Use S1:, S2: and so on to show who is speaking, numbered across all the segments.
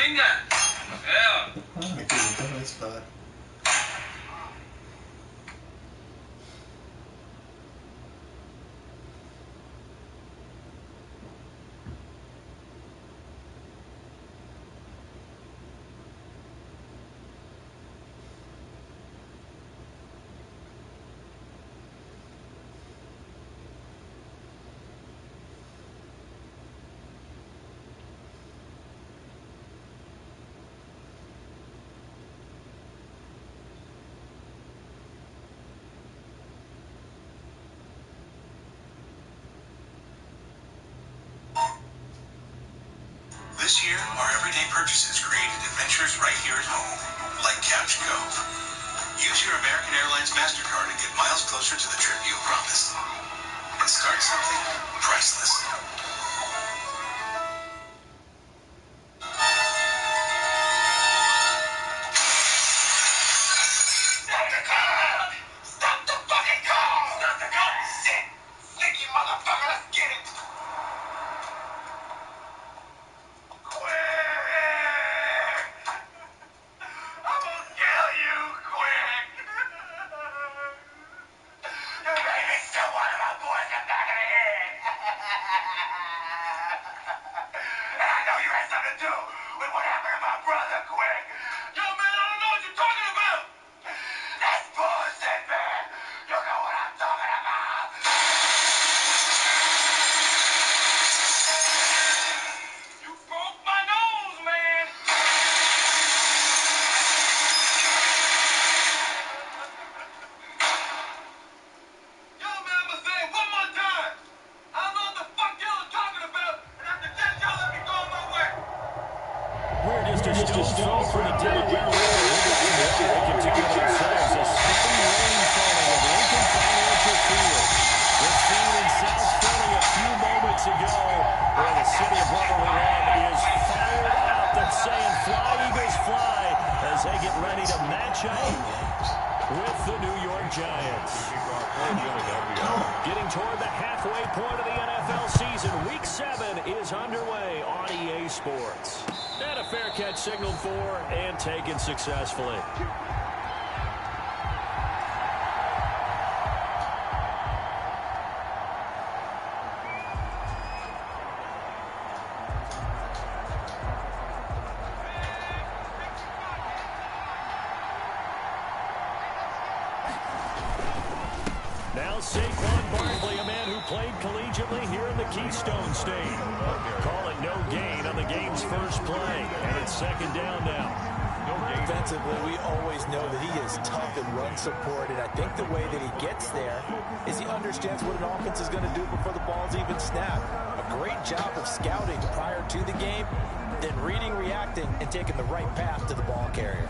S1: Me equivoqué en esta.
S2: This year, our everyday purchases created adventures right here at home, like Couch Cove. Use your American Airlines MasterCard and get miles closer to the trip you promised. And start something priceless. Stop the car! Stop the fucking car! Stop the car! Shit! Sneaky motherfucker, let's get it!
S3: Getting toward the halfway point of the NFL season, Week 7 is underway on EA Sports. And a fair catch signaled for and taken successfully. Now Saquon Barkley, a man who played collegiately here in the Keystone State. Call it no gain on the game's first play. And it's second down now.
S4: Defensively, we always know that he is tough in run support, and I think the way that he gets there is he understands what an offense is going to do before the ball's even snapped. A great job of scouting prior to the game, then reading, reacting, and taking the right path to the ball carrier.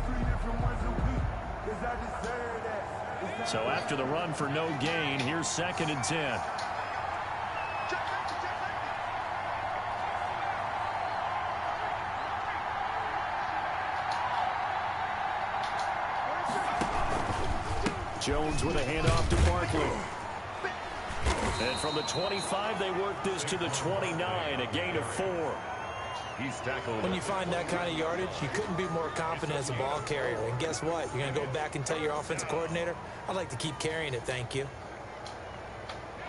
S3: So after the run for no gain, here's second and 10. Jones with a handoff to Barkley. And from the 25, they work this to the 29, a gain of 4.
S5: He's tackled.
S4: When you find that kind of yardage, you couldn't be more confident as a ball carrier. And guess what? You're going to go back and tell your offensive coordinator, I'd like to keep carrying it, thank you.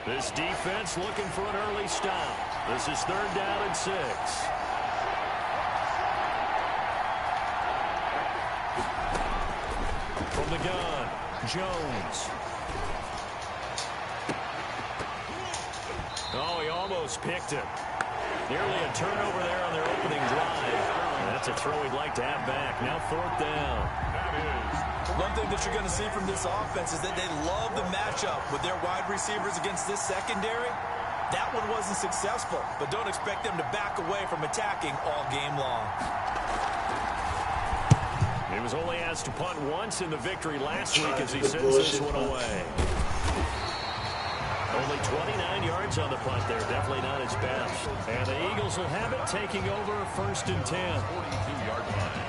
S3: This defense looking for an early stop. This is third down and 6. From the gun, Jones. Oh, he almost picked it. Nearly a turnover there on their opening drive. That's a throw he'd like to have back. Now fourth down.
S4: One thing that you're going to see from this offense is that they love the matchup with their wide receivers against this secondary. That one wasn't successful, but don't expect them to back away from attacking all game long.
S3: He was only asked to punt once in the victory last week as he sends this one away. Only 29 yards on the punt there. Definitely not his best. And the Eagles will have it, taking over first and 10.
S5: 42-yard line.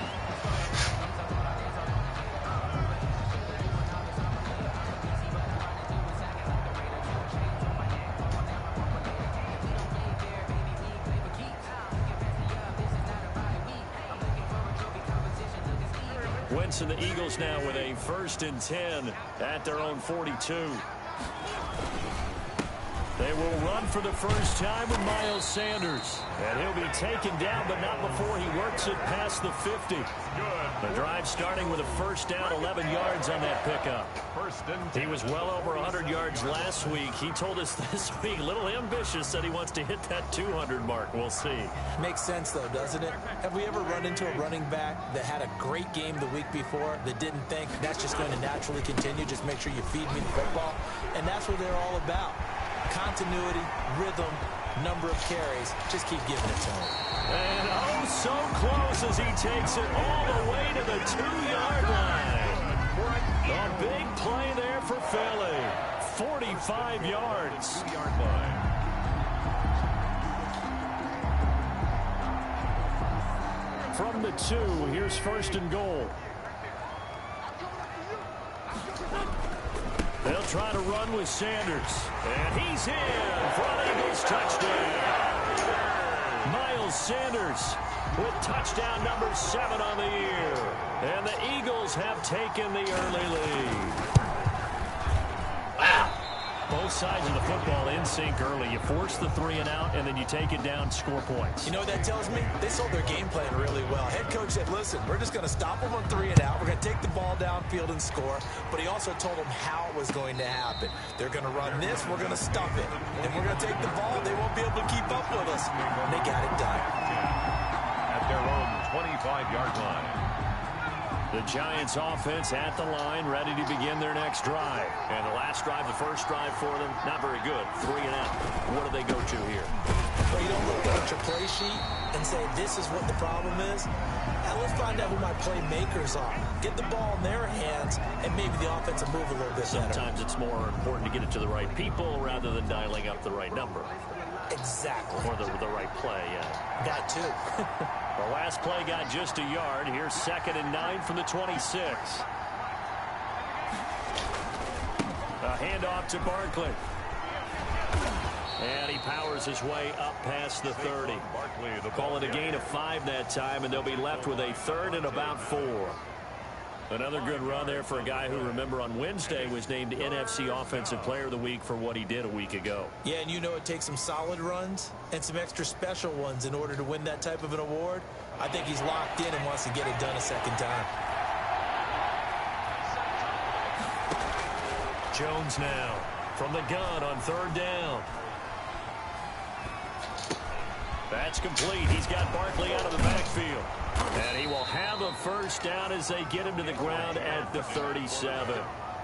S3: Wentz and the Eagles now with a 1st and 10 at their own 42. They will run for the first time with Miles Sanders. And he'll be taken down, but not before he works it past the 50. The drive starting with a 1st down, 11 yards on that pickup. He was well over 100 yards last week. He told us this week, a little ambitious, said he wants to hit that 200 mark. We'll see.
S4: Makes sense, though, doesn't it? Have we ever run into a running back that had a great game the week before that didn't think that's just going to naturally continue? Just make sure you feed me the football. And that's what they're all about. Continuity, rhythm, number of carries. Just keep giving it to him.
S3: And oh, so close as he takes it all the way to the 2-yard line. A big play there for Philly. 45 yards.
S5: 2-yard line.
S3: From the 2, here's 1st and goal. They'll try to run with Sanders. And he's in for an Eagles touchdown. Miles Sanders with touchdown number 7 on the year. And the Eagles have taken the early lead. Wow. Both sides of the football in sync early. You force the 3 and out, and then you take it down, score points.
S4: You know what that tells me? They sold their game plan really well. Head coach said, listen, we're just going to stop them on 3 and out. We're going to take the ball downfield and score. But he also told them how it was going to happen. They're going to run this. We're going to stop it. And we're going to take the ball. They won't be able to keep up with us. And they got it done.
S5: At their own 25-yard line.
S3: The Giants offense at the line, ready to begin their next drive. And the last drive, the first drive for them, not very good. 3 and out. What do they go to here?
S4: Well, you don't look down at your play sheet and say, this is what the problem is. Now let's find out who my playmakers are. Get the ball in their hands, and maybe the offense will move a little bit better.
S3: Sometimes it's more important to get it to the right people rather than dialing up the right number.
S4: Exactly.
S3: Or the right play, yeah.
S4: That too.
S3: The last play got just a yard. Here's 2nd and 9 from the 26. A handoff to Barkley. And he powers his way up past the 30. Call it a gain of 5 that time, and they'll be left with a 3rd and about 4. Another good run there for a guy who, remember, on Wednesday was named NFC Offensive Player of the Week for what he did a week ago.
S4: Yeah, and you know it takes some solid runs and some extra special ones in order to win that type of an award. I think he's locked in and wants to get it done a second time.
S3: Jones now from the gun on 3rd down. That's complete. He's got Barkley out of the backfield. And he will have a 1st down as they get him to the ground at the 37.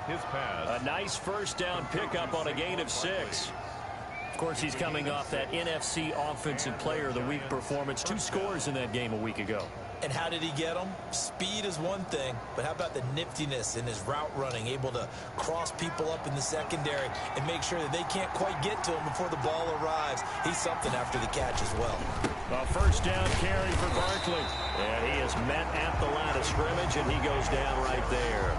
S5: His pass.
S3: A nice 1st down pickup on a gain of 6. Of course, he's coming off that NFC Offensive Player of the Week performance. 2 scores in that game a week ago.
S4: And how did he get them? Speed is one thing, but how about the niftiness in his route running, able to cross people up in the secondary and make sure that they can't quite get to him before the ball arrives. He's something after the catch as well.
S3: A 1st down carry for Barkley. And he is met at the line of scrimmage, and he goes down right there.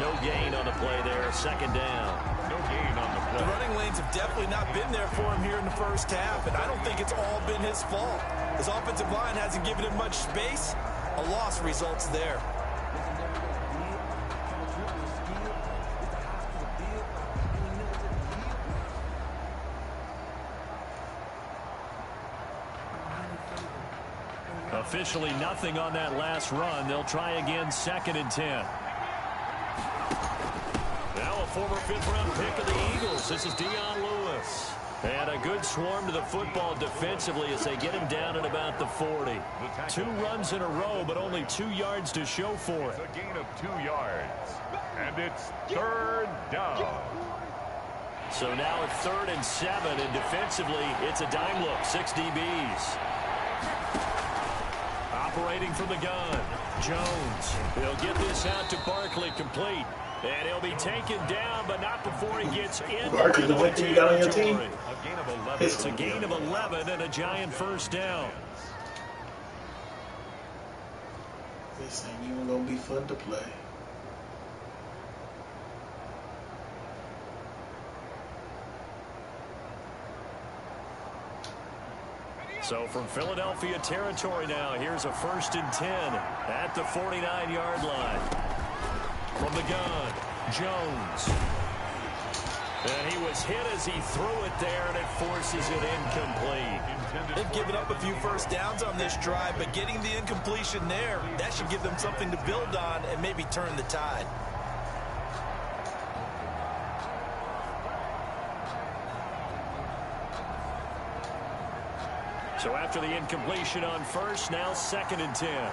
S3: No gain on the play there. 2nd down.
S5: No gain on the play.
S4: The running lanes have definitely not been there for him here in the first half, and I don't think it's all been his fault. His offensive line hasn't given him much space. A loss results there.
S3: Officially nothing on that last run. They'll try again, 2nd and 10. Now a former 5th-round pick of the Eagles. This is Dion Lewis. And a good swarm to the football defensively as they get him down at about the 40. 2 runs in a row, but only 2 yards to show for it.
S5: A gain of 2 yards. And it's 3rd down.
S3: So now it's 3rd and 7, and defensively, it's a dime look. 6 DBs. Operating from the gun, Jones. He'll get this out to Barkley, complete. And he'll be taken down, but not before he gets in.
S1: Barkley, the one thing you got on your team?
S5: A gain of 11.
S3: It's a gain of 11 and a giant 1st down.
S1: This ain't even gonna be fun to play.
S3: So from Philadelphia territory now, here's a 1st and 10 at the 49-yard line. From the gun, Jones. And he was hit as he threw it there, and it forces it incomplete.
S4: They've given up a few first downs on this drive, but getting the incompletion there, that should give them something to build on and maybe turn the tide.
S3: So after the incompletion on first, now 2nd and 10.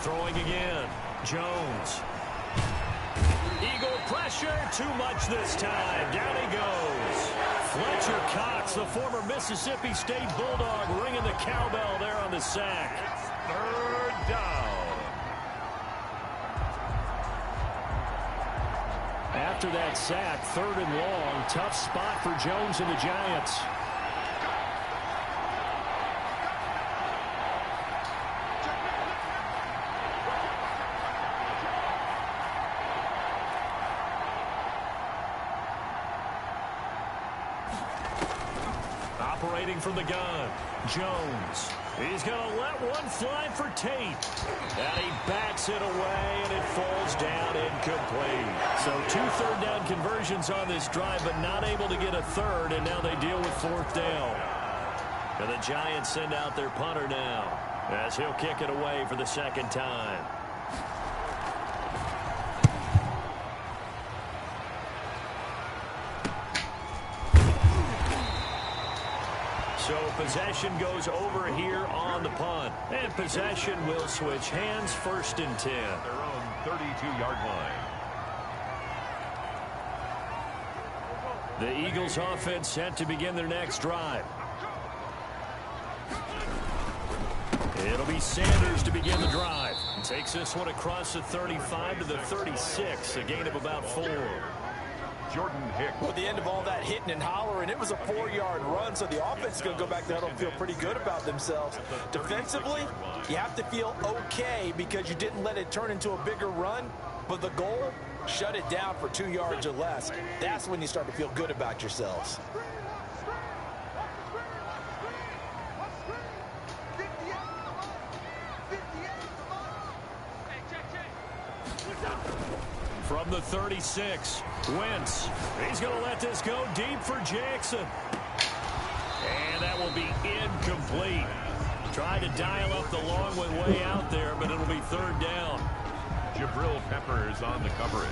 S3: Throwing again, Jones. Eagle pressure, too much this time. Down he goes. Fletcher Cox, the former Mississippi State Bulldog, ringing the cowbell there on the sack.
S5: 3rd down.
S3: After that sack, 3rd and long, tough spot for Jones and the Giants. Operating from the gun, Jones. He's going to let one fly for Tate. And he backs it away, and it falls down incomplete. So 2 3rd down conversions on this drive, but not able to get a 3rd, and now they deal with 4th down. And the Giants send out their punter now, as he'll kick it away for the 2nd time. So possession goes over here on the punt. And possession will switch hands, 1st and 10.
S5: Their own 32-yard line.
S3: The Eagles offense set to begin their next drive. It'll be Sanders to begin the drive. Takes this one across the 35 to the 36, a gain of about 4.
S5: Jordan Hicks.
S4: Well, at the end of all that hitting and hollering, it was a 4-yard run, so the offense is going to go back to the huddle and feel pretty good about themselves. Defensively, you have to feel okay because you didn't let it turn into a bigger run, but the goal, shut it down for 2 yards or less. That's when you start to feel good about yourselves.
S3: From the 36, Wentz. He's going to let this go deep for Jackson. And that will be incomplete. Tried to dial up the long way out there, but it'll be 3rd down.
S5: Jabril Peppers on the coverage.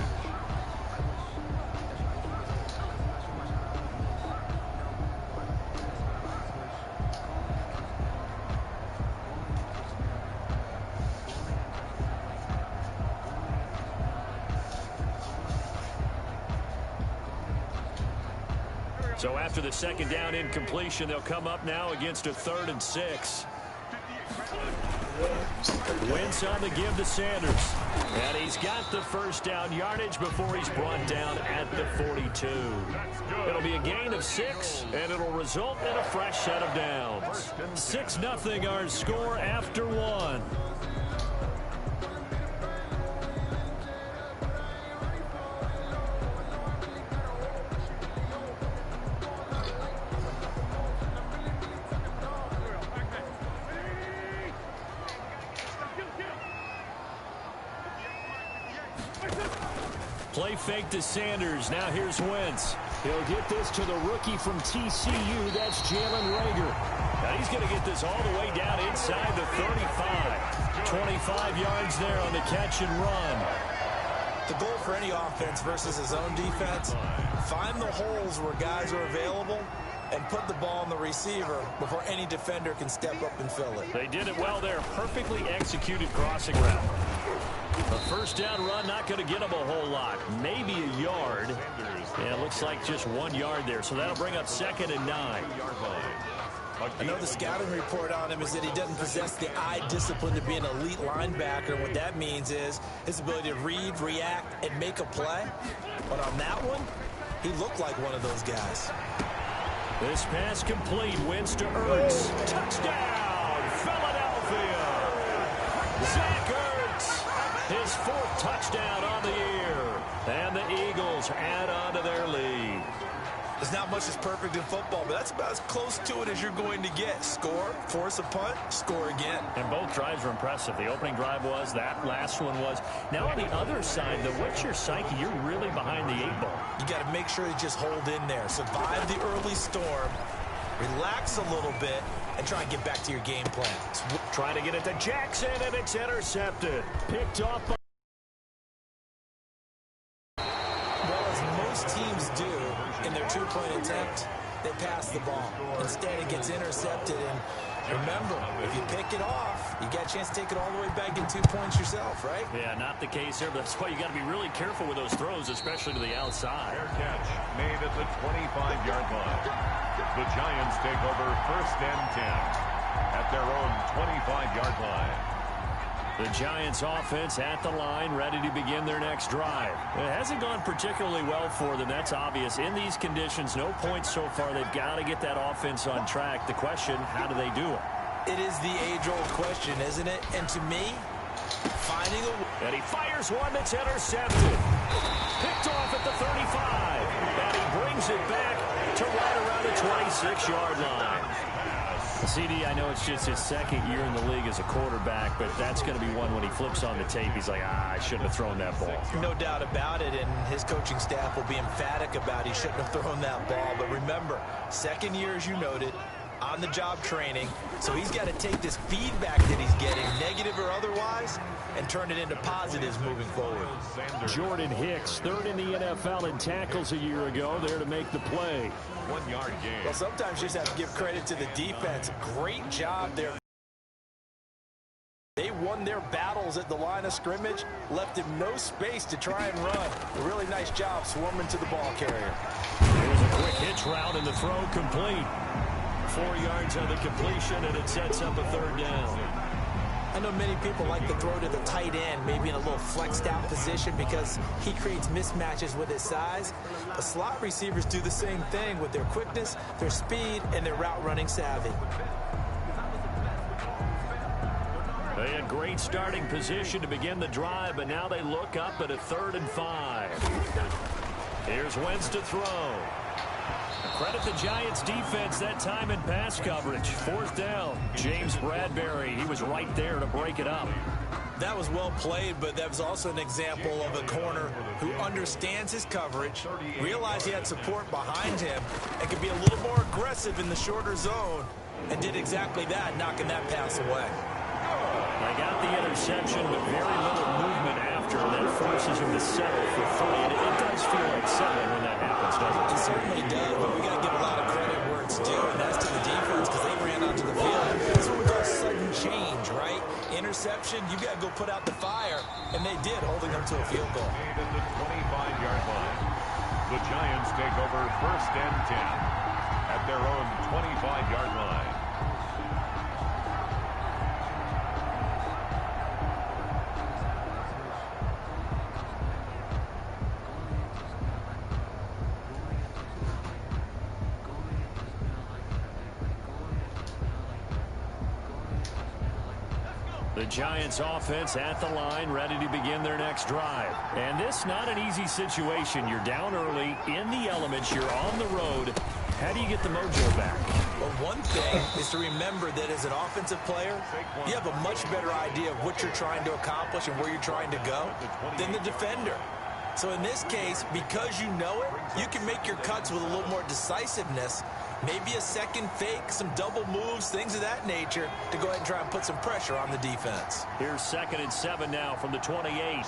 S3: So after the 2nd down incompletion, they'll come up now against a 3rd and 6. Wentz on the give to Sanders. And he's got the 1st down yardage before he's brought down at the 42. It'll be a gain of 6, and it'll result in a fresh set of downs. 6-0 our score after 1. Play fake to Sanders. Now here's Wentz. He'll get this to the rookie from TCU. That's Jalen Reagor. Now he's going to get this all the way down inside the 35. 25 yards there on the catch and run.
S4: The goal for any offense versus his own defense, find the holes where guys are available and put the ball on the receiver before any defender can step up and fill it.
S3: They did it well there. Perfectly executed crossing route. A 1st down run, not going to get him a whole lot. Maybe a yard. Yeah, it looks like just 1 yard there. So that'll bring up 2nd and 9.
S4: I know the scouting report on him is that he doesn't possess the eye discipline to be an elite linebacker. What that means is his ability to read, react, and make a play. But on that one, he looked like one of those guys.
S3: This pass complete. Wentz to Ertz. Touchdown, Philadelphia. Zach Ertz, his 4th touchdown on the year. And the Eagles add on to their lead.
S4: There's not much that's perfect in football, but that's about as close to it as you're going to get. Score, force a punt, score again.
S3: And both drives were impressive. The opening drive was, that last one was. Now on the other side, though, what's your psyche? You're really behind the 8 ball.
S4: You got to make sure you just hold in there. Survive the early storm, relax a little bit, and try and get back to your game plan.
S3: Trying to get it to Jackson, and it's intercepted. Picked off by...
S4: Well, as most teams do in their 2-point attempt, they pass the ball. Instead, it gets intercepted. And remember, if you pick it off, you got a chance to take it all the way back in 2 points yourself, right?
S3: Yeah, not the case here, but that's why you got to be really careful with those throws, especially to the outside.
S5: Fair catch made at the 25-yard line. The Giants take over 1st and 10 at their own 25-yard line.
S3: The Giants offense at the line, ready to begin their next drive. It hasn't gone particularly well for them. That's obvious. In these conditions, no points so far. They've got to get that offense on track. The question, how do they do it?
S4: It is the age-old question, isn't it? And to me, finding a...
S3: And he fires one that's intercepted. Picked off at the 35. And he brings it back to right around the 26-yard line. CD, I know it's just his 2nd year in the league as a quarterback, but that's going to be one when he flips on the tape. He's like, I shouldn't have thrown that ball.
S4: No doubt about it, and his coaching staff will be emphatic about he shouldn't have thrown that ball. But remember, 2nd year, as you noted, on-the-job training, so he's got to take this feedback that he's getting, negative or otherwise, and turn it into positives moving forward.
S3: Jordan Hicks, 3rd in the NFL in tackles a year ago, there to make the play.
S5: 1-yard gain.
S4: Well, sometimes you just have to give credit to the defense. Great job there. They won their battles at the line of scrimmage, left him no space to try and run. A really nice job swarming to the ball carrier.
S3: There's a quick hitch route, and the throw complete. 4 yards on the completion, and it sets up a 3rd down.
S4: I know many people like to throw to the tight end, maybe in a little flexed out position because he creates mismatches with his size. But slot receivers do the same thing with their quickness, their speed, and their route running savvy.
S3: They had great starting position to begin the drive, but now they look up at a 3rd and 5. Here's Wentz to throw. Credit the Giants defense that time in pass coverage. 4th down. James Bradbury, he was right there to break it up.
S4: That was well played, but that was also an example of a corner who understands his coverage, realized he had support behind him, and could be a little more aggressive in the shorter zone, and did exactly that, knocking that pass away.
S3: They got the interception, but very little movement after that forces him to settle for 3. It does feel like settling when that happens, doesn't it?
S4: It certainly does, but we got to give a lot of credit where it's due, and that's to the defense because they ran onto the field. That's what we call sudden change, right? Interception, you got to go put out the fire, and they did, holding them to a field goal.
S5: At the 25-yard line. The Giants take over 1st and 10 at their own 25-yard line.
S3: The Giants offense at the line, ready to begin their next drive. And this not an easy situation. You're down early, in the elements, you're on the road. How do you get the mojo back?
S4: Well, one thing is to remember that as an offensive player, you have a much better idea of what you're trying to accomplish and where you're trying to go than the defender. So in this case, because you know it, you can make your cuts with a little more decisiveness. Maybe a second fake, some double moves, things of that nature to go ahead and try and put some pressure on the defense.
S3: Here's 2nd and 7 now from the 28.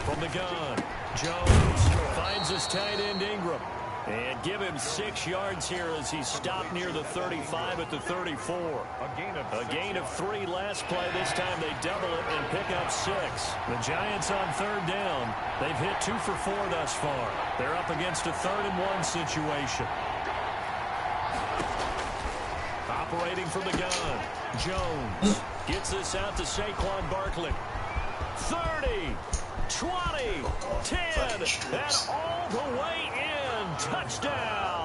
S3: From the gun, Jones finds his tight end Ingram. And give him 6 yards here as he's stopped near the 35 at the 34. A gain of 3 last play. This time they double it and pick up 6. The Giants on 3rd down. They've hit 2 for 4 thus far. They're up against a 3rd and 1 situation. Operating from the gun. Jones gets this out to Saquon Barkley. 30, 20, 10, and all the way in. Touchdown.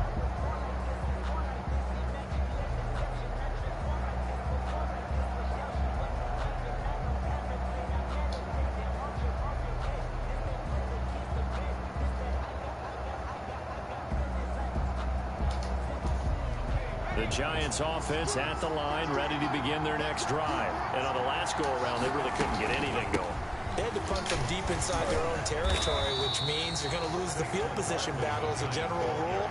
S3: The Giants offense at the line, ready to begin their next drive. And on the last go-around, they really couldn't get anything going.
S4: They had to punt from deep inside their own territory, which means you're going to lose the field position battle as a general rule.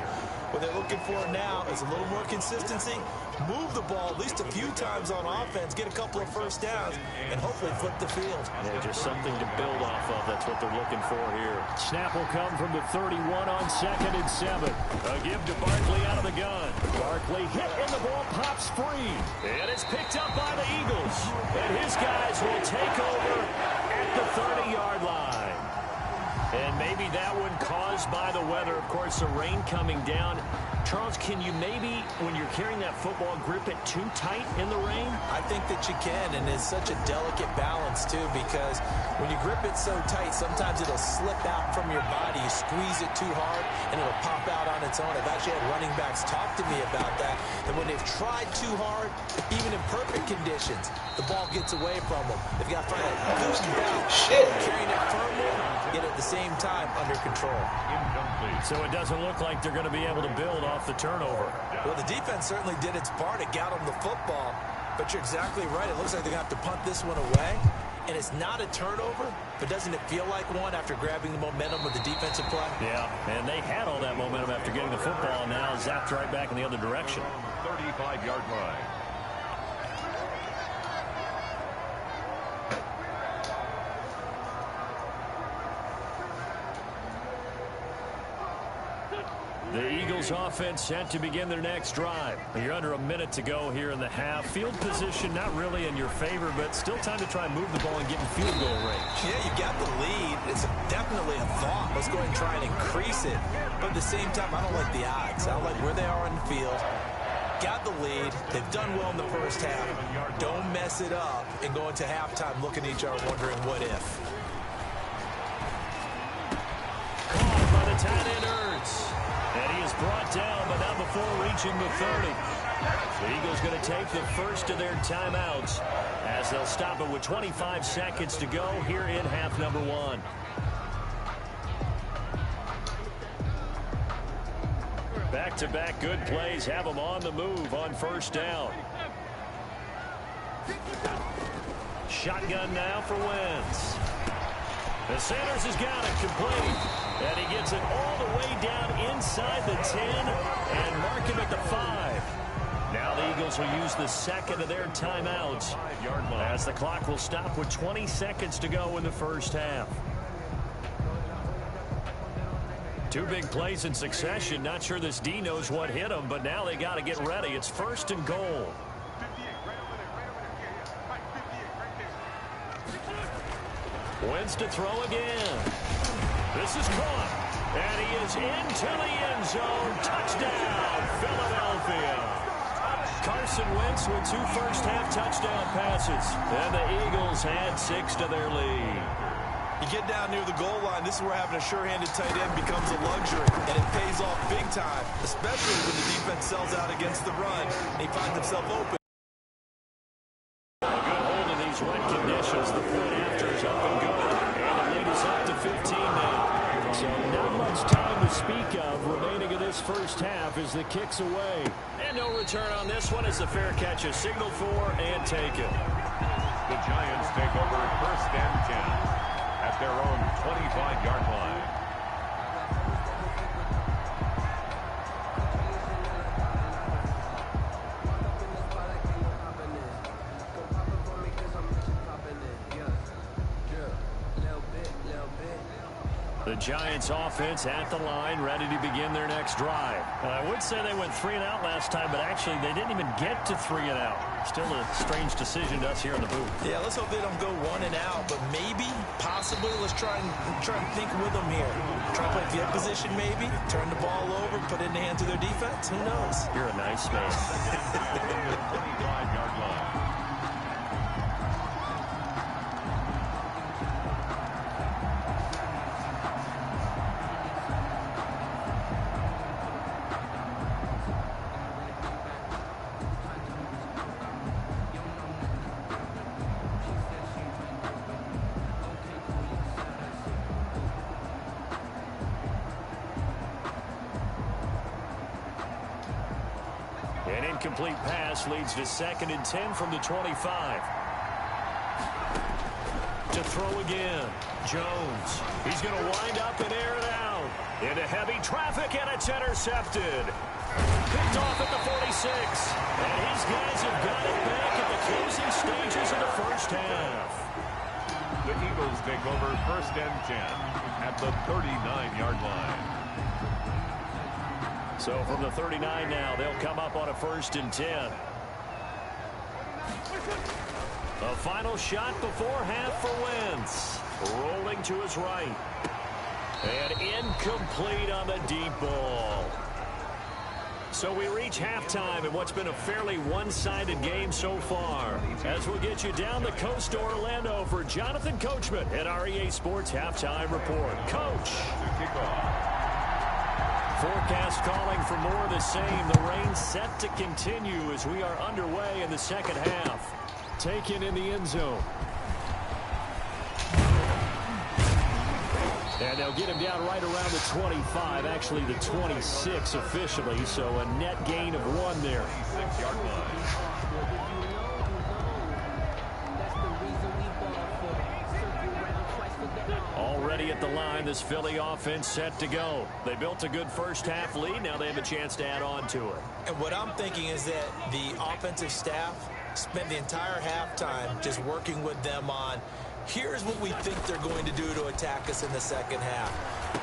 S4: What they're looking for now is a little more consistency, move the ball at least a few times on offense, get a couple of first downs, and hopefully flip the field.
S3: Yeah, just something to build off of. That's what they're looking for here. Snap will come from the 31 on 2nd and 7. A give to Barkley out of the gun. Barkley hit and the ball pops free. And it's picked up by the Eagles. And his guys will take over at the 30-yard line. And maybe that one caused by the weather. Of course, the rain coming down. Charles, can you maybe, when you're carrying that football, grip it too tight in the rain?
S4: I think that you can, and it's such a delicate balance, too, because when you grip it so tight, sometimes it'll slip out from your body. You squeeze it too hard, and it'll pop out on its own. I've actually had running backs talk to me about that, and when they've tried too hard, even in perfect conditions, the ball gets away from them. They've got to find a good balance. Carrying it firmly, yet at the same time under control.
S3: So it doesn't look like they're going to be able to build off the turnover.
S4: Well, the defense certainly did its part. It got them the football. But you're exactly right. It looks like they're going to have to punt this one away. And it's not a turnover, but doesn't it feel like one after grabbing the momentum of the defensive play?
S3: Yeah, and they had all that momentum after getting the football, and now zapped right back in the other direction.
S5: 35-yard line.
S3: The Eagles offense set to begin their next drive. You're under a minute to go here in the half. Field position not really in your favor, but still time to try and move the ball and get in field goal range.
S4: Yeah, you got the lead. It's definitely a thought. Let's go ahead and try and increase it. But at the same time, I don't like the odds. I don't like where they are in the field. Got the lead. They've done well in the first half. Don't mess it up and go into halftime looking at each other wondering what if.
S3: Caught by the tight end Ertz. And he is brought down, but not before reaching the 30. The Eagles going to take the first of their timeouts as they'll stop it with 25 seconds to go here in half number 1. Back-to-back good plays have them on the move on first down. Shotgun now for Wentz. The Sanders has got it complete. And he gets it all the way down inside the 10 and mark him at the 5. Now the Eagles will use the second of their timeouts as the clock will stop with 20 seconds to go in the first half. Two big plays in succession. Not sure this D knows what hit him, but now they got to get ready. It's first and goal. Wentz to throw again. This is caught, and he is into the end zone. Touchdown, Philadelphia. Carson Wentz with 2 first-half touchdown passes, and the Eagles add 6 to their lead.
S4: You get down near the goal line, this is where having a sure-handed tight end becomes a luxury, and it pays off big time, especially when the defense sells out against the run, and he finds himself open.
S3: A good hold of these wet conditions. The point after is up and good, and the lead is up to 15 now. So not much time to speak of remaining in this first half as the kick's away. And no return on this one as the fair catch is signaled for and taken.
S5: The Giants take over first and 10 at their own 25-yard line.
S3: The Giants offense at the line, ready to begin their next drive. I would say they went 3 and out last time, but actually they didn't even get to 3 and out. Still a strange decision to us here in the booth.
S4: Yeah, let's hope they don't go 1 and out, but maybe, possibly, let's try and think with them here. Try to play field position maybe, turn the ball over, put it in the hands of their defense. Who knows?
S3: You're a nice man.
S5: 25-yard line.
S3: incomplete pass leads to 2nd and 10 from the 25. To throw again. Jones. He's going to wind up and air it out. Into heavy traffic, and it's intercepted. Picked off at the 46. And his guys have got it back at the closing stages of the first half.
S5: The Eagles take over 1st and 10 at the 39-yard line.
S3: So from the 39 now, they'll come up on a 1st and 10. A final shot before half for Wentz. Rolling to his right. And incomplete on the deep ball. So we reach halftime in what's been a fairly one-sided game so far. As we'll get you down the coast to Orlando for Jonathan Coachman at our EA Sports Halftime Report. Coach. Forecast calling for more of the same. The rain set to continue as we are underway in the second half. Taken in the end zone. And they'll get him down right around the 25, actually the 26 officially, so a net gain of 1 there.
S5: 6-yard line.
S3: Already at the line, this Philly offense set to go. They built a good first half lead. Now they have a chance to add on to it.
S4: And what I'm thinking is that the offensive staff spent the entire halftime just working with them on, here's what we think they're going to do to attack us in the second half.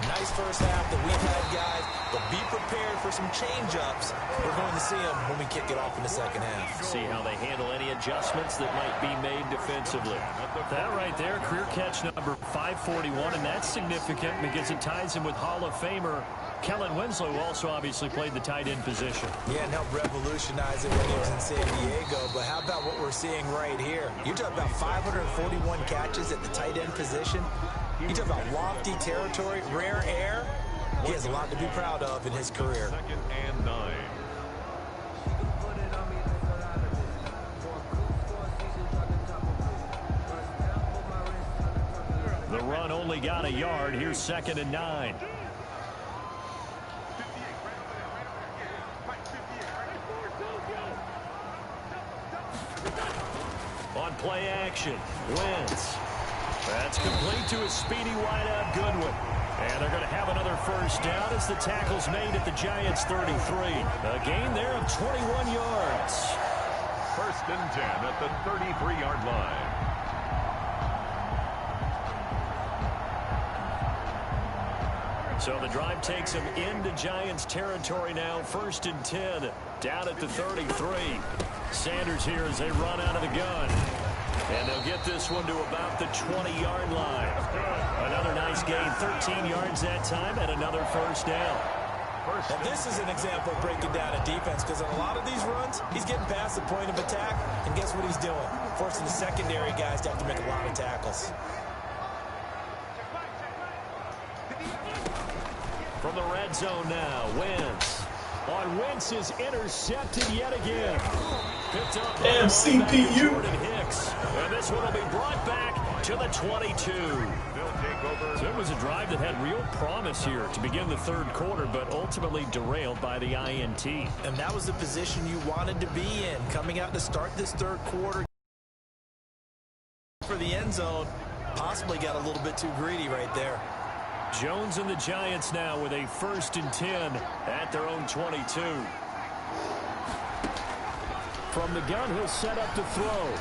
S4: Nice first half that we've had, guys, but be prepared for some change-ups. We're going to see them when we kick it off in the second half.
S3: See how they handle any adjustments that might be made defensively. That right there, career catch number 541, and that's significant because it ties him with Hall of Famer Kellen Winslow, who also obviously played the tight end position.
S4: Yeah, and helped revolutionize it when he was in San Diego. But how about what we're seeing right here? You talk about 541 catches at the tight end position. You talk about lofty territory, rare air. He has a lot to be proud of in his career.
S5: 2nd and 9.
S3: The run only got a yard. Here's 2nd and 9. On play action, Wentz. That's complete to his speedy wideout Goodwin. And they're going to have another first down as the tackle's made at the Giants' 33. A gain there of 21 yards.
S5: 1st and 10 at the 33-yard line.
S3: So the drive takes him into Giants territory now. 1st and 10 down at the 33. Sanders here as they run out of the gun. And they'll get this one to about the 20-yard line. Another nice gain, 13 yards that time, and another first down.
S4: And this is an example of breaking down a defense, because on a lot of these runs, he's getting past the point of attack, and guess what he's doing? Forcing the secondary guys to have to make a lot of tackles.
S3: From the red zone now, Wentz. On Wentz is intercepted yet again. Picked up by
S1: CPU.
S3: Jordan Hicks. And this one will be brought back to the 22. So it was a drive that had real promise here to begin the third quarter, but ultimately derailed by the INT.
S4: And that was the position you wanted to be in, coming out to start this third quarter for the end zone. Possibly got a little bit too greedy right there.
S3: Jones and the Giants now with a 1st and 10 at their own 22. From the gun, he'll set up to throw.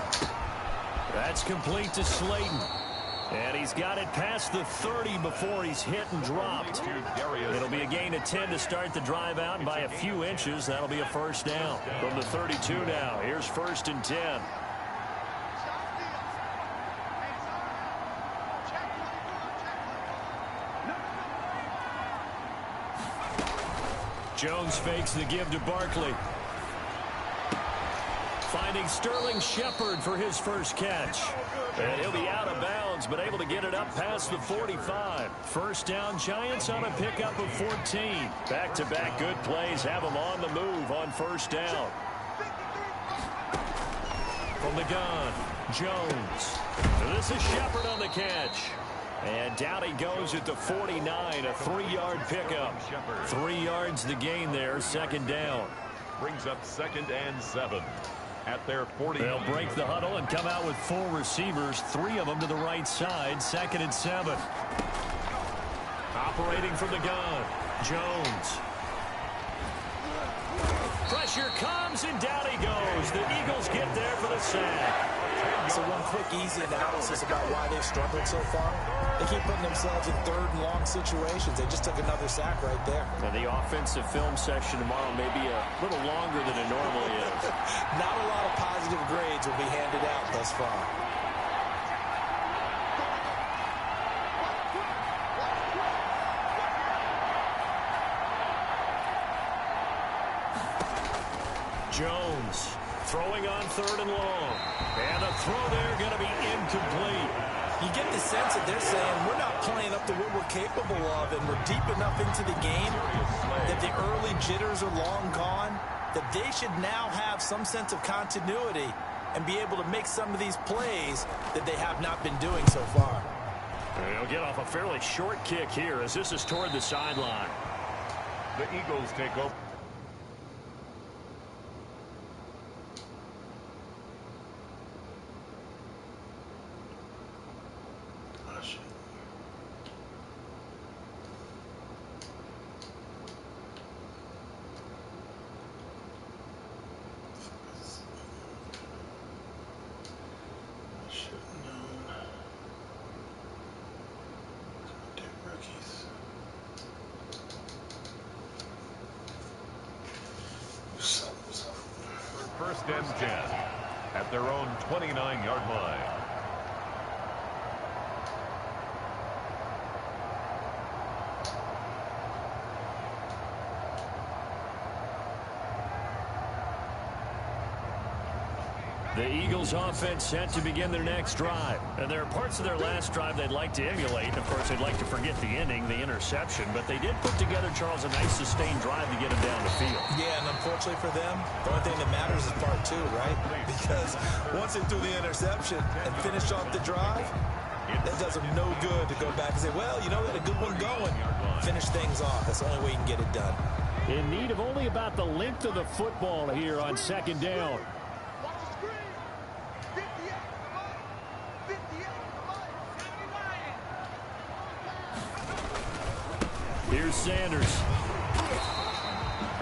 S3: That's complete to Slayton. And he's got it past the 30 before he's hit and dropped. It'll be a gain of 10 to start the drive out, and by a few inches, that'll be a first down. From the 32 now, here's 1st and 10. Jones fakes the give to Barkley. Finding Sterling Shepard for his first catch. And he'll be out of bounds, but able to get it up past the 45. First down, Giants on a pickup of 14. Back-to-back good plays have them on the move on first down. From the gun, Jones. This is Shepard on the catch. And down he goes at the 49, a 3-yard pickup. 3 yards the gain there, second down.
S5: Brings up 2nd and 7 at their 40.
S3: They'll break the huddle and come out with 4 receivers, 3 of them to the right side. 2nd and 7. Operating from the gun, Jones. Pressure comes, and down he goes. The Eagles get there for the sack.
S4: So one quick, easy analysis about why they've struggled so far. They keep putting themselves in 3rd and long situations. They just took another sack right there.
S3: And the offensive film session tomorrow may be a little longer than it normally is.
S4: Not a lot of positive grades will be handed out thus far.
S3: Jones throwing on 3rd and long. And a throw there going to be incomplete.
S4: You get the sense that they're saying we're not playing up to what we're capable of, and we're deep enough into the game that the early jitters are long gone, that they should now have some sense of continuity and be able to make some of these plays that they have not been doing so far.
S3: They'll get off a fairly short kick here as this is toward the sideline.
S5: The Eagles take over. First and 10 at their own 29-yard line.
S3: The Eagles offense set to begin their next drive. And there are parts of their last drive they'd like to emulate. Of course, they'd like to forget the ending, the interception. But they did put together, Charles, a nice sustained drive to get them down the field.
S4: Yeah, and unfortunately for them, the only thing that matters is part 2, right? Because once they threw the interception and finished off the drive, that does them no good to go back and say, well, you know, they had a good one going. Finish things off. That's the only way you can get it done.
S3: In need of only about the length of the football here on 2nd down. Here's Sanders.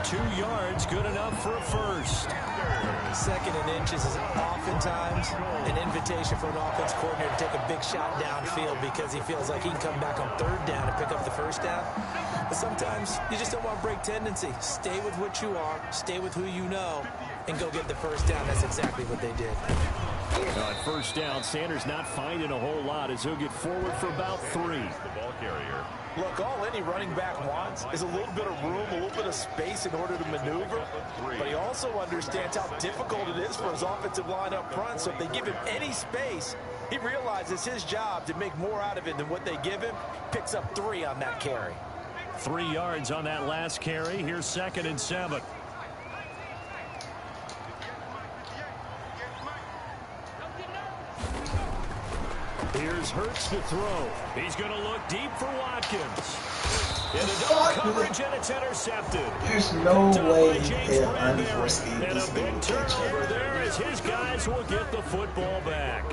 S3: 2 yards, good enough for a first.
S4: 2nd and inches is oftentimes an invitation for an offense coordinator to take a big shot downfield because he feels like he can come back on 3rd down and pick up the first down. But sometimes you just don't want to break tendency. Stay with what you are, stay with who you know, and go get the first down. That's exactly what they did.
S3: On 1st down, Sanders not finding a whole lot as he'll get forward for about 3.
S5: The ball carrier.
S4: Look, all any running back wants is a little bit of room, a little bit of space in order to maneuver. But he also understands how difficult it is for his offensive line up front. So if they give him any space, he realizes his job to make more out of it than what they give him. Picks up 3 on that carry.
S3: 3 yards on that last carry. Here's 2nd and 7. Here's Hurts to throw. He's going to look deep for Watkins. In a double coverage, and it's intercepted.
S1: There's no way in hell I'm foreseeing
S3: And
S1: this
S3: a
S1: thing
S3: big
S1: to catch
S3: turnover
S1: it.
S3: there as his guys will get the football back.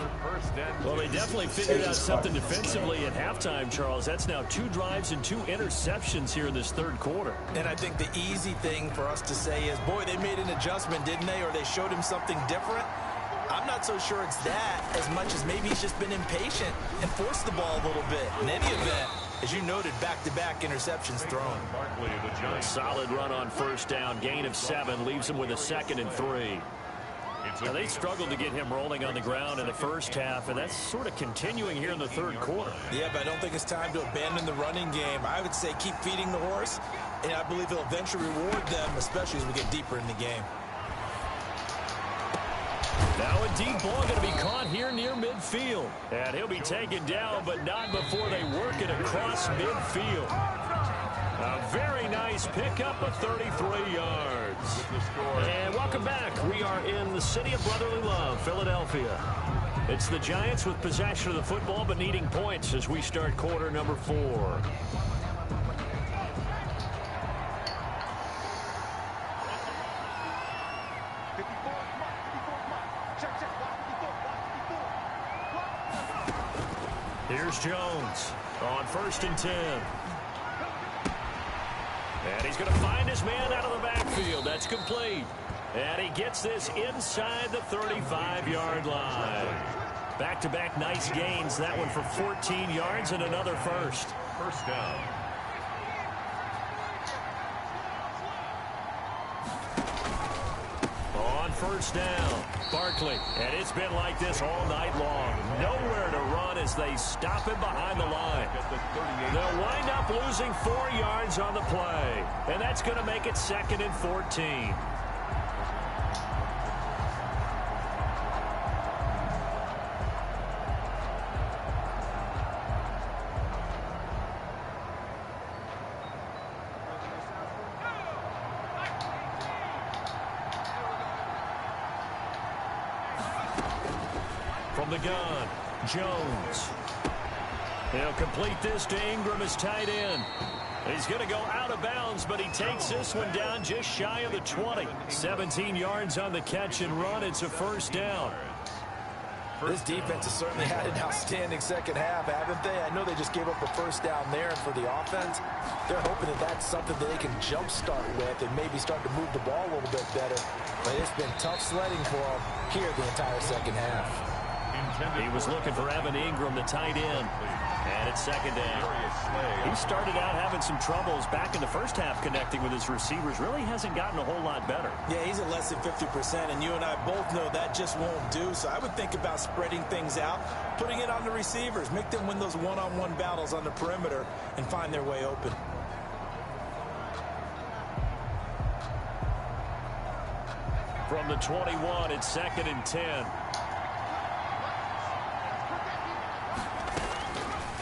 S3: Well, they definitely figured out something defensively at halftime, Charles. That's now 2 drives and 2 interceptions here in this 3rd quarter.
S4: And I think the easy thing for us to say is, boy, they made an adjustment, didn't they? Or they showed him something different. I'm not so sure it's that as much as maybe he's just been impatient and forced the ball a little bit. In any event, as you noted, back-to-back interceptions thrown.
S3: A solid run on 1st down. Gain of 7 leaves him with a 2nd and 3. Now, they struggled to get him rolling on the ground in the first half, and that's sort of continuing here in the 3rd quarter.
S4: Yeah, but I don't think it's time to abandon the running game. I would say keep feeding the horse, and I believe it'll eventually reward them, especially as we get deeper in the game.
S3: Now a deep ball going to be caught here near midfield. And he'll be taken down, but not before they work it across midfield. A very nice pickup of 33 yards. And welcome back. We are in the city of brotherly love, Philadelphia. It's the Giants with possession of the football, but needing points as we start quarter number 4. Here's Jones on 1st and 10. And he's going to find his man out of the backfield. That's complete. And he gets this inside the 35-yard line. Back-to-back nice gains. That one for 14 yards and another first.
S5: First down.
S3: On 1st down, Barkley. And it's been like this all night long. Nowhere to run as they stop him behind the line. They'll wind up losing 4 yards on the play. And that's going to make it 2nd and 14. From the gun, Jones. He'll complete this to Ingram as tight end. He's going to go out of bounds, but he takes this one down just shy of the 20. 17 yards on the catch and run. It's a first down.
S4: This defense has certainly had an outstanding second half, haven't they? I know they just gave up a first down there, and for the offense, they're hoping that that's something that they can jumpstart with and maybe start to move the ball a little bit better. But it's been tough sledding for them here the entire second half.
S3: He was looking for Evan Ingram, the tight end. And it's 2nd down. He started out having some troubles back in the first half connecting with his receivers. Really hasn't gotten a whole lot better.
S6: Yeah, he's at less than 50%, and you and I both know that just won't do. So I would think about spreading things out, putting it on the receivers, make them win those one-on-one battles on the perimeter and find their way open.
S3: From the 21, it's 2nd and 10.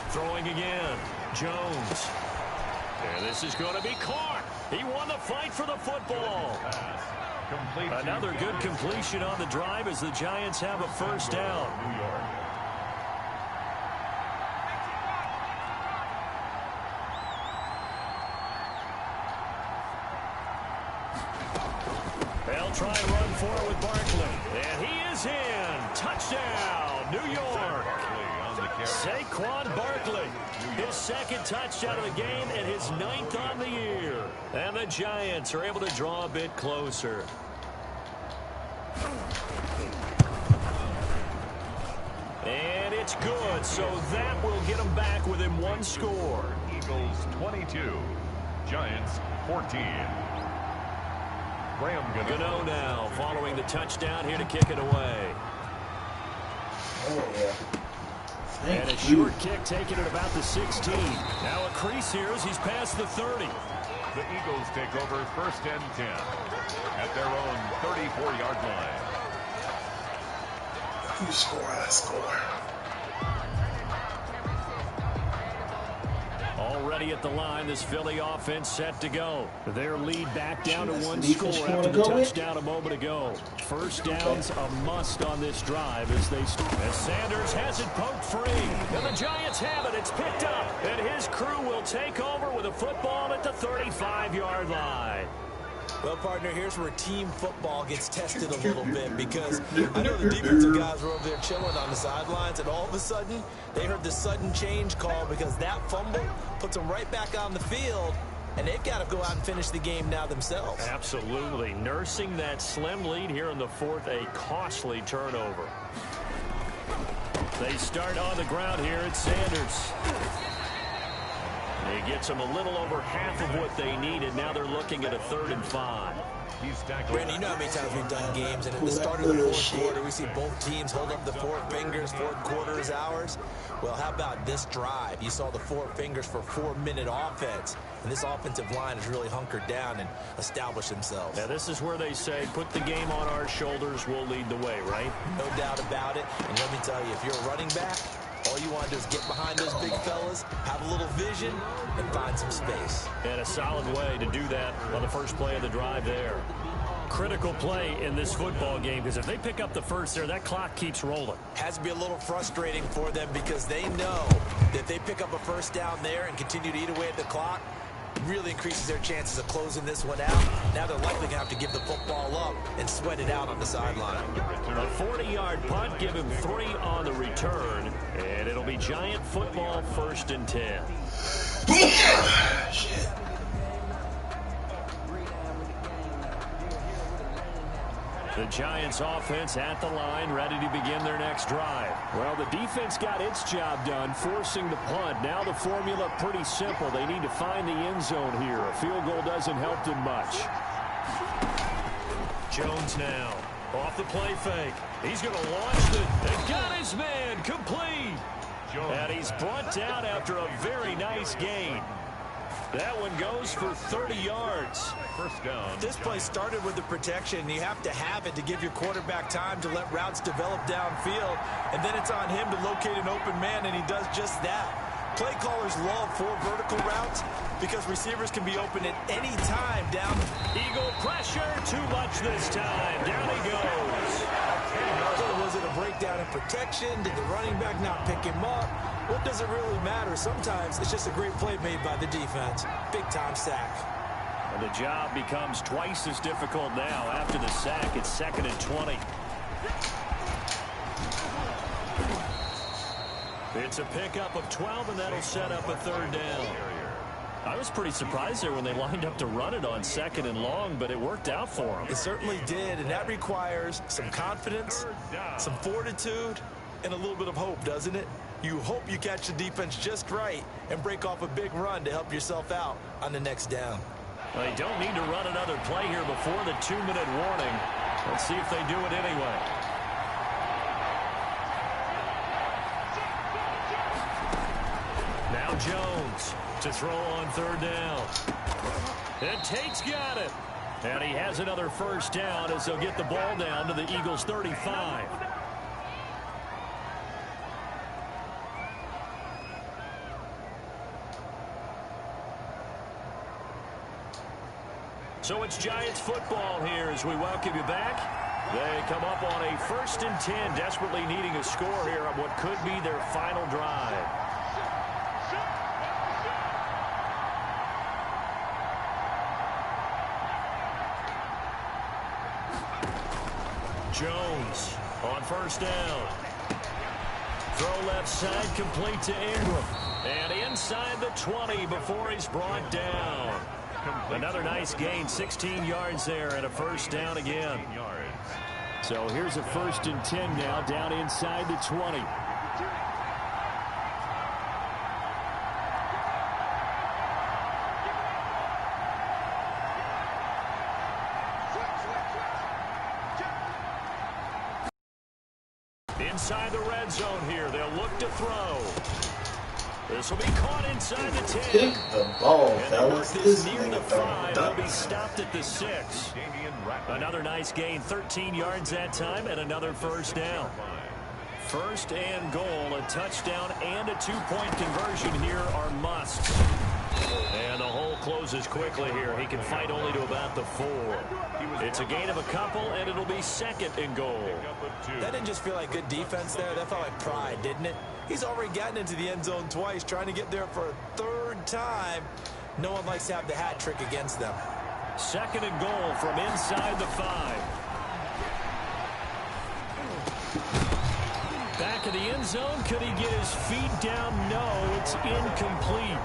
S3: Throwing again, Jones. And this is going to be caught. He won the fight for the football. Another good completion on the drive as the Giants have a first down. They'll try and run for it with Barkley. And he is in. Touchdown, New York. Saquon Barkley, his 2nd touchdown of the game and his 9th on the year. And the Giants are able to draw a bit closer. And it's good, so that will get them back within 1 score.
S5: Eagles 22, Giants 14. Graham
S3: Gano now following the touchdown here to kick it away.
S1: Oh, yeah.
S3: And a short kick taken at about the 16. Now a crease here as he's past the 30.
S5: The Eagles take over 1st and 10 at their own 34-yard line.
S1: You score, I score.
S3: Already at the line, this Philly offense set to go. Their lead back down to 1
S1: defense
S3: score
S1: you
S3: after
S1: wanna
S3: the
S1: go with?
S3: touchdown a moment ago. First down's a must on this drive as Sanders has it poked free. And the Giants have it. It's picked up. And his crew will take over with a football at the 35-yard line.
S6: Well, partner, here's where team football gets tested a little bit because I know the defensive guys were over there chilling on the sidelines, and all of a sudden, they heard the sudden change call because that fumble puts them right back on the field, and they've got to go out and finish the game now themselves.
S3: Absolutely. Nursing that slim lead here in the 4th, a costly turnover. They start on the ground here at Sanders. He gets them a little over half of what they needed. Now they're looking at a 3rd and 5.
S6: Brandon, you know how many times we've done games, and at the start of the 4th quarter, we see both teams hold up the 4 fingers, 4th quarter is ours. Well, how about this drive? You saw the 4 fingers for 4-minute offense, and this offensive line has really hunkered down and established themselves.
S3: Now, this is where they say, put the game on our shoulders, we'll lead the way, right?
S6: No doubt about it, and let me tell you, if you're a running back, all you want to do is get behind those big fellas, have a little vision, and find some space.
S3: And a solid way to do that on the first play of the drive there. Critical play in this football game because if they pick up the first there, that clock keeps rolling.
S6: Has to be a little frustrating for them because they know that if they pick up a first down there and continue to eat away at the clock, really increases their chances of closing this one out. Now they're likely going to have to give the football up and sweat it out on the sideline.
S3: A 40-yard punt, give him 3 on the return, and it'll be Giant football, 1st and 10.
S1: Shit.
S3: The Giants offense at the line, ready to begin their next drive. Well, the defense got its job done, forcing the punt. Now the formula pretty simple. They need to find the end zone here. A field goal doesn't help them much. Jones now. Off the play fake. He's going to launch and got his man complete. And he's brought down after a very nice gain. That one goes for 30 yards.
S5: First down.
S6: This play started with the protection. You have to have it to give your quarterback time to let routes develop downfield. And then it's on him to locate an open man, and he does just that. Play callers love 4 vertical routes because receivers can be open at any time down.
S3: Eagle pressure, too much this time. Down he goes.
S6: So was it a breakdown in protection? Did the running back not pick him up? What does it really matter? Sometimes it's just a great play made by the defense. Big-time sack.
S3: And the job becomes twice as difficult now. After the sack, it's 2nd and 20. It's a pickup of 12, and that'll set up a 3rd down. I was pretty surprised there when they lined up to run it on 2nd and long, but it worked out for them.
S6: It certainly did, and that requires some confidence, some fortitude, and a little bit of hope, doesn't it? You hope you catch the defense just right and break off a big run to help yourself out on the next down.
S3: Well, they don't need to run another play here before the 2-minute warning. Let's see if they do it anyway. Now Jones to throw on 3rd down. And Tate's got it. And he has another 1st down as they'll get the ball down to the Eagles' 35. So it's Giants football here as we welcome you back. They come up on a 1st and 10, desperately needing a score here on what could be their final drive. Jones on 1st down. Throw left side, complete to Ingram. And inside the 20 before he's brought down. Another nice gain, 16 yards there, and a 1st down again. So here's a 1st and 10 now, down inside the 20. Inside the red zone here, they'll look to throw. This will be caught inside the 10.
S1: Kick the ball,
S3: And
S1: fellas.
S3: this
S1: This
S3: near the
S1: nigga
S3: 5.
S1: throwing
S3: Will be
S1: ducks.
S3: stopped at the 6. Another nice gain, 13 yards that time, and another 1st down. 1st and goal, a touchdown and a 2-point conversion here are musts. And the hole closes quickly here. He can fight only to about the 4. It's a gain of a couple, and it'll be 2nd and goal.
S6: That didn't just feel like good defense there. That felt like pride, didn't it? He's already gotten into the end zone twice, trying to get there for a 3rd time. No one likes to have the hat trick against them.
S3: 2nd and goal from inside the 5. Back of the end zone. Could he get his feet down? No, it's incomplete.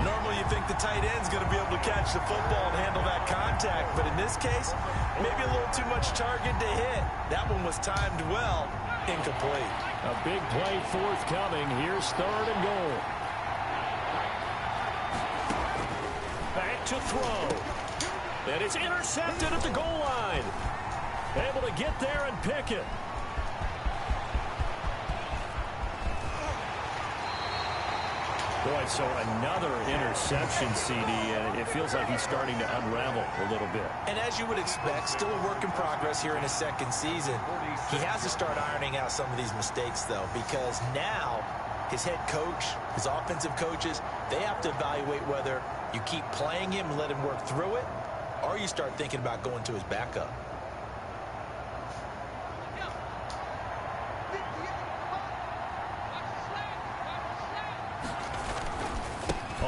S6: Normally you think the tight end's going to be able to catch the football and handle that contact, but in this case, maybe a little too much target to hit. That one was timed well. Incomplete.
S3: A big play forthcoming. Here's 3rd and goal. Back to throw. And it's intercepted at the goal line. Able to get there and pick it. Boy, so another interception, CD, and it feels like he's starting to unravel a little bit.
S6: And as you would expect, still a work in progress here in his 2nd season. He has to start ironing out some of these mistakes, though, because now his head coach, his offensive coaches, they have to evaluate whether you keep playing him and let him work through it, or you start thinking about going to his backup.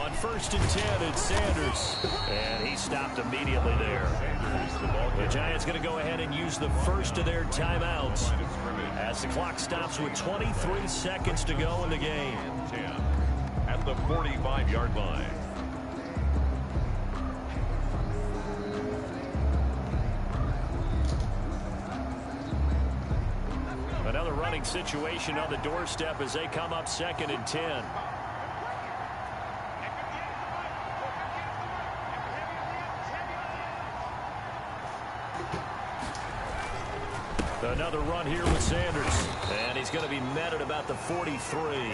S3: On 1st and 10, it's Sanders. And he stopped immediately there. The Giants going to go ahead and use the first of their timeouts as the clock stops with 23 seconds to go in the game.
S5: 10 at the 45-yard line.
S3: Another running situation on the doorstep as they come up 2nd and 10. Another run here with Sanders. And he's going to be met at about the 43.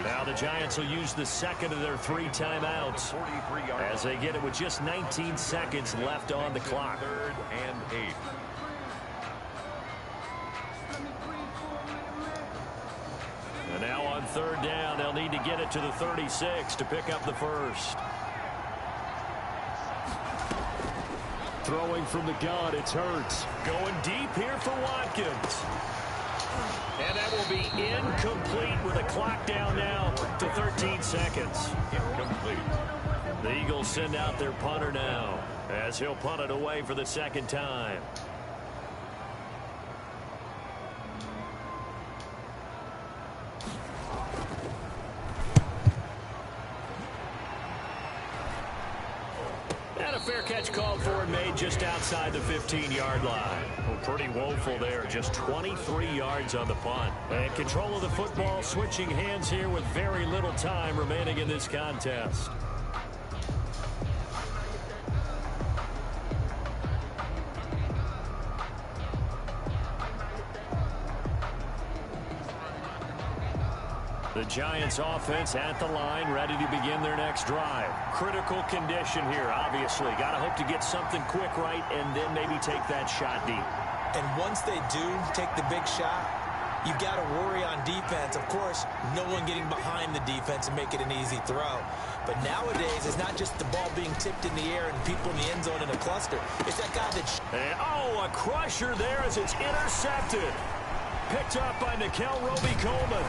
S3: Now the Giants will use the second of their 3 timeouts as they get it with just 19 seconds left on the clock.
S5: 3rd and 8.
S3: And now on 3rd down, they'll need to get it to the 36 to pick up the first. Throwing from the gun, it's Hurts. Going deep here for Watkins. And that will be incomplete with a clock down now to 13 seconds.
S5: Incomplete.
S3: The Eagles send out their punter now as he'll punt it away for the 2nd time. Fair catch called for and made just outside the 15-yard line. Well, pretty woeful there. Just 23 yards on the punt. And control of the football switching hands here with very little time remaining in this contest. The Giants offense at the line, ready to begin their next drive. Critical condition here, obviously. Got to hope to get something quick right and then maybe take that shot deep.
S6: And once they do take the big shot, you've got to worry on defense. Of course, no one getting behind the defense and make it an easy throw. But nowadays, it's not just the ball being tipped in the air and people in the end zone in a cluster. It's that guy that...
S3: a crusher there as it's intercepted. Picked up by Nikel Roby-Coleman.